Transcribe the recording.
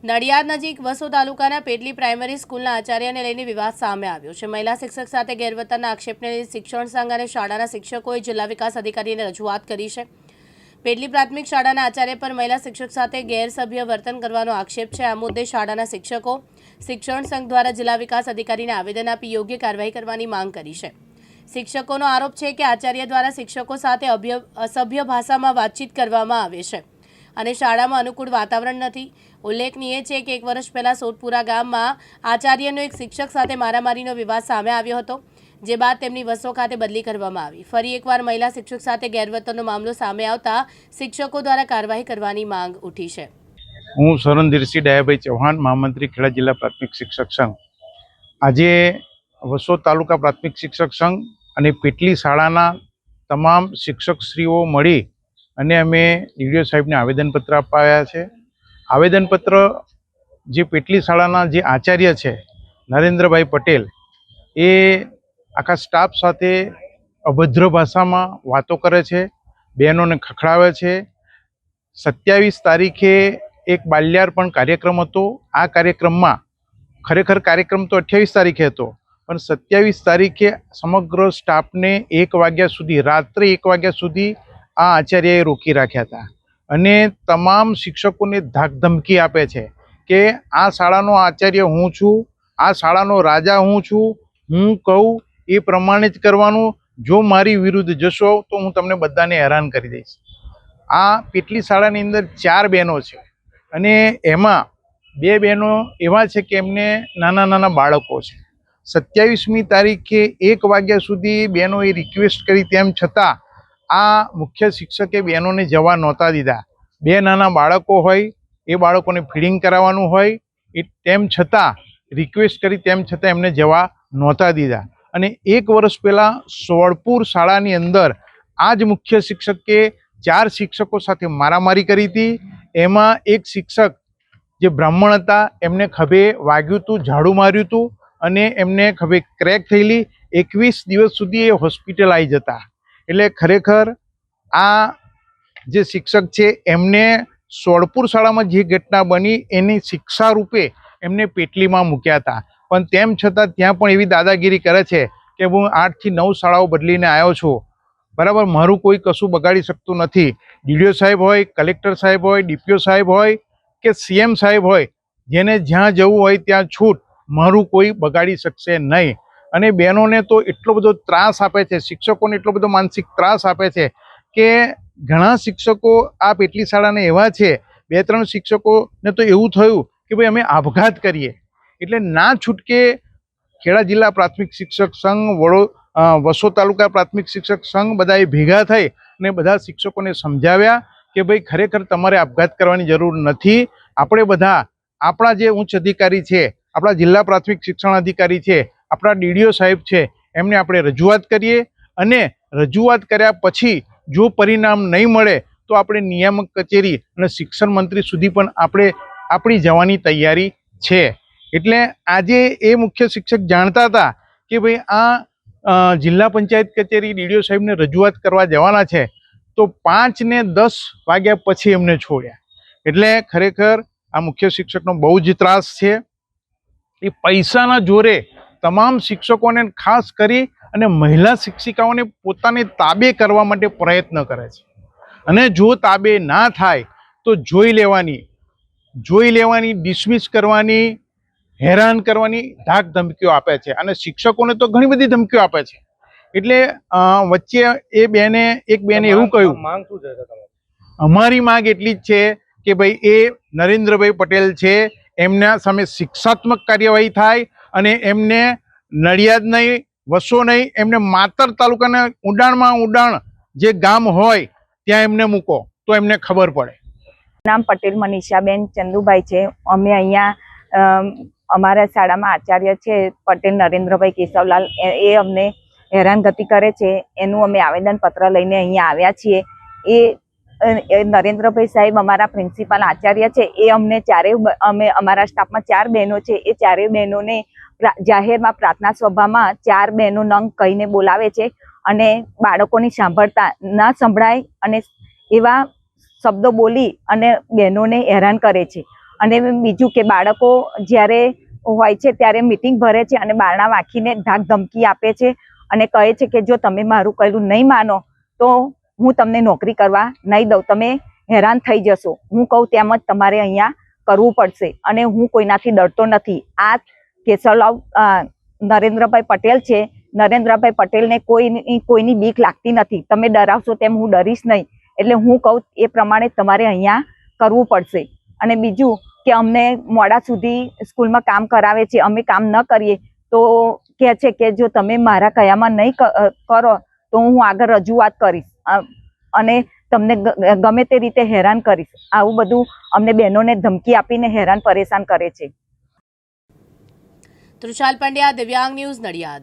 નડિયાદ નજીક વસો તાલુકાના પેટલી પ્રાઇમરી સ્કૂલના આચાર્યને લઈને વિવાદ સામે આવ્યો છે। મહિલા શિક્ષક સાથે ગેરવર્તનના આક્ષેપને લઈને શિક્ષણ સંઘ અને શાળાના શિક્ષકોએ જિલ્લા વિકાસ અધિકારીને રજૂઆત કરી છે। પેટલી પ્રાથમિક શાળાના આચાર્ય પર મહિલા શિક્ષક સાથે ગેરસભ્ય વર્તન કરવાનો આક્ષેપ છે। આ મુદ્દે શાળાના શિક્ષકો શિક્ષણ સંઘ દ્વારા જિલ્લા વિકાસ અધિકારીને આવેદન આપી યોગ્ય કાર્યવાહી કરવાની માંગ કરી છે। શિક્ષકોનો આરોપ છે કે આચાર્ય દ્વારા શિક્ષકો સાથે અસભ્ય ભાષામાં વાતચીત કરવામાં આવે છે અને શાળામાં અનુકૂળ વાતાવરણ નથી। ઉલ્લેખનીય છે કે 1 વર્ષ પહેલા સોટપુરા ગામમાં આચાર્યનો એક શિક્ષક સાથે મારામારીનો વિવાદ સામે આવ્યો હતો, જે બાદ તેમની વસો ખાતે બદલી કરવામાં આવી। ફરી એકવાર મહિલા શિક્ષક સાથે ગેરવર્તનનો મામલો સામે આવતા શિક્ષકો દ્વારા કાર્યવાહી કરવાની માંગ ઉઠી છે। હું સરનધીરસિંહ ડાયાભાઈ ચૌહાણ, મહામંત્રી ખેડા જિલ્લા પ્રાથમિક શિક્ષક સંઘ। આજે વસો તાલુકા પ્રાથમિક શિક્ષક સંઘ અને પેટલી શાળાના તમામ શિક્ષકશ્રીઓ મળી અને અમે ડીડીઓ સાહેબને આવેદનપત્ર અપાવ્યા છે। આવેદનપત્ર જે પેટલી શાળાના જે આચાર્ય છે નરેન્દ્રભાઈ પટેલ, એ આખા સ્ટાફ સાથે અભદ્ર ભાષામાં વાતો કરે છે, બહેનોને ખખડાવે છે। 27 તારીખે એક બાલ્યાર્પણ કાર્યક્રમ હતો। આ કાર્યક્રમમાં ખરેખર કાર્યક્રમ તો 28 તારીખે હતો, પણ 27 તારીખે સમગ્ર સ્ટાફને 1 વાગ્યા સુધી, રાત્રે 1 વાગ્યા સુધી આ આચાર્યએ રોકી રાખ્યા હતા અને તમામ શિક્ષકોને ધાકધમકી આપે છે કે આ શાળાનો આચાર્ય હું છું, આ શાળાનો રાજા હું છું, હું કહું એ પ્રમાણે જ કરવાનું, જો મારી વિરુદ્ધ જશો તો હું તમને બધાને હેરાન કરી દઈશ। આ પેટલી શાળાની અંદર 4 બહેનો છે અને એમાં 2 બહેનો એવા છે કે એમને નાના નાના બાળકો છે। 27મી તારીખે 1 વાગ્યા સુધી બહેનોએ રિક્વેસ્ટ કરી, તેમ છતાં આ મુખ્ય શિક્ષકે બહેનોને જવા નહોતા દીધા। 2 નાના બાળકો હોય, એ બાળકોને ફીડિંગ કરાવવાનું હોય, એ તેમ છતાં રિક્વેસ્ટ કરી, તેમ છતાં એમને જવા નહોતા દીધા। અને 1 વર્ષ પહેલાં સોળપુર શાળાની અંદર આ જ મુખ્ય શિક્ષકે 4 શિક્ષકો સાથે મારામારી કરી હતી। એમાં એક શિક્ષક જે બ્રાહ્મણ હતા, એમને ખભે વાગ્યું હતું, ઝાડુ માર્યું હતું અને એમને ખભે ક્રેક થયેલી। 21 દિવસ સુધી એ હોસ્પિટલાઇઝ હતા। એટલે ખરેખર આ જે શિક્ષક છે એમને સોળપુર શાળામાં જે ઘટના બની એની શિક્ષા રૂપે એમને પેટલીમાં મૂક્યા હતા, પણ તેમ છતાં ત્યાં પણ એવી દાદાગીરી કરે છે કે હું 8 થી 9 શાળાઓ બદલીને આવ્યો છું, બરાબર, મારું કોઈ કશું બગાડી શકતું નથી। ડીડીઓ સાહેબ હોય, કલેક્ટર સાહેબ હોય, ડીપીઓ સાહેબ હોય કે સીએમ સાહેબ હોય, જેને જ્યાં જવું હોય ત્યાં છૂટ, મારું કોઈ બગાડી શકશે નહીં। અને બહેનોને તો એટલો બધો ત્રાસ આપે છે, શિક્ષકોને એટલો બધો માનસિક ત્રાસ આપે છે કે ઘણા શિક્ષકો આ પેટલી શાળાને એવા છે, 2-3 શિક્ષકોને તો એવું થયું કે ભાઈ અમે આપઘાત કરીએ। એટલે ના છૂટકે ખેડા જિલ્લા પ્રાથમિક શિક્ષક સંઘ, વસો તાલુકા પ્રાથમિક શિક્ષક સંઘ બધાએ ભેગા થઈ અને બધા શિક્ષકોને સમજાવ્યા કે ભાઈ ખરેખર તમારે આપઘાત કરવાની જરૂર નથી। આપણે બધા આપણા જે ઉચ્ચ અધિકારી છે, આપણા જિલ્લા પ્રાથમિક શિક્ષણ અધિકારી છે, આપણા ડીડીઓ સાહેબ છે, એમને આપણે રજૂઆત કરીએ અને રજૂઆત કર્યા પછી જો પરિણામ નહીં મળે તો આપણે નિયામક કચેરી અને શિક્ષણ મંત્રી સુધી પણ આપણી જવાની તૈયારી છે। એટલે આજે એ મુખ્ય શિક્ષક જાણતા હતા કે ભાઈ આ જિલ્લા પંચાયત કચેરી ડીડીઓ સાહેબને રજૂઆત કરવા જવાના છે, તો 5 ને 10 વાગ્યા પછી એમને છોડ્યા। એટલે ખરેખર આ મુખ્ય શિક્ષકનો બહુ જ ત્રાસ છે। એ પૈસાના જોરે તમામ શિક્ષકોને ખાસ કરી અને મહિલા શિક્ષિકાઓને પોતાને તાબે કરવા માટે પ્રયત્ન કરે છે અને જો તાબે ના થાય તો જોઈ લેવાની, ડિસમિસ કરવાની, હેરાન કરવાની ધાક ધમકીઓ આપે છે અને શિક્ષકોને તો ઘણી બધી ધમકીઓ આપે છે। એટલે વચ્ચે એક બેને એવું કહ્યું, અમારી માંગ એટલી જ છે કે ભાઈ એ નરેન્દ્રભાઈ પટેલ છે, એમના સામે શિક્ષાત્મક કાર્યવાહી થાય અને એમને નડિયાદ નહીં, વસો નહીં, એમને માતર તાલુકાના ઉડાણમાં ઉડાણ જે ગામ હોય ત્યાં એમને મૂકો તો એમને ખબર પડે। નામ પટેલ મનીષાબેન ચંદુભાઈ છે। અમે અહીંયા અમારા શાળામાં આચાર્ય છે પટેલ નરેન્દ્રભાઈ કેશવલાલ, એ અમને હેરાનગતિ કરે છે, એનું અમે આવેદનપત્ર લઈને અહીંયા આવ્યા છીએ। એ નરેન્દ્રભાઈ સાહેબ અમારા પ્રિન્સિપાલ આચાર્ય છે, એ અમને અમારા સ્ટાફમાં 4 બહેનો છે, એ 4 બહેનોને જાહેરમાં પ્રાર્થના સભામાં 4 બહેનો નંગ કહીને બોલાવે છે અને બાળકોની ના સંભળાય અને એવા શબ્દો બોલી અને બહેનોને હેરાન કરે છે। અને બીજું કે બાળકો જ્યારે હોય છે ત્યારે મિટિંગ ભરે છે અને બારણા વાંખીને ધાક ધમકી આપે છે અને કહે છે કે જો તમે મારું કહેલું નહીં માનો તો હું તમને નોકરી કરવા નહીં દઉં, તમે હેરાન થઈ જશો. હું કહું તેમ જ તમારે અહીંયા કરવું પડશે અને હું કોઈનાથી ડરતો નથી. આ કેશવલાલ નરેન્દ્રભાઈ પટેલ છે. નરેન્દ્રભાઈ પટેલને કોઈની બીક લાગતી નથી. તમે ડરાવશો તેમ હું ડરીશ નહીં. એટલે હું કહું એ પ્રમાણે તમારે અહીંયા કરવું પડશે. અને બીજું કે અમને મોડા સુધી સ્કૂલમાં કામ કરાવે છે, અમે કામ ન કરીએ તો કહે છે કે જો તમે મારા કયામાં નહીં કરો તો હું આગળ રજૂઆત કરીશ અને તમને ગમે તે રીતે હેરાન કરીશ. આવું બધું અમને બહેનોને ધમકી આપીને હેરાન પરેશાન કરે છે. તૃષાલ પંડ્યા, દિવ્યાંગ ન્યૂઝ, નડિયાદ.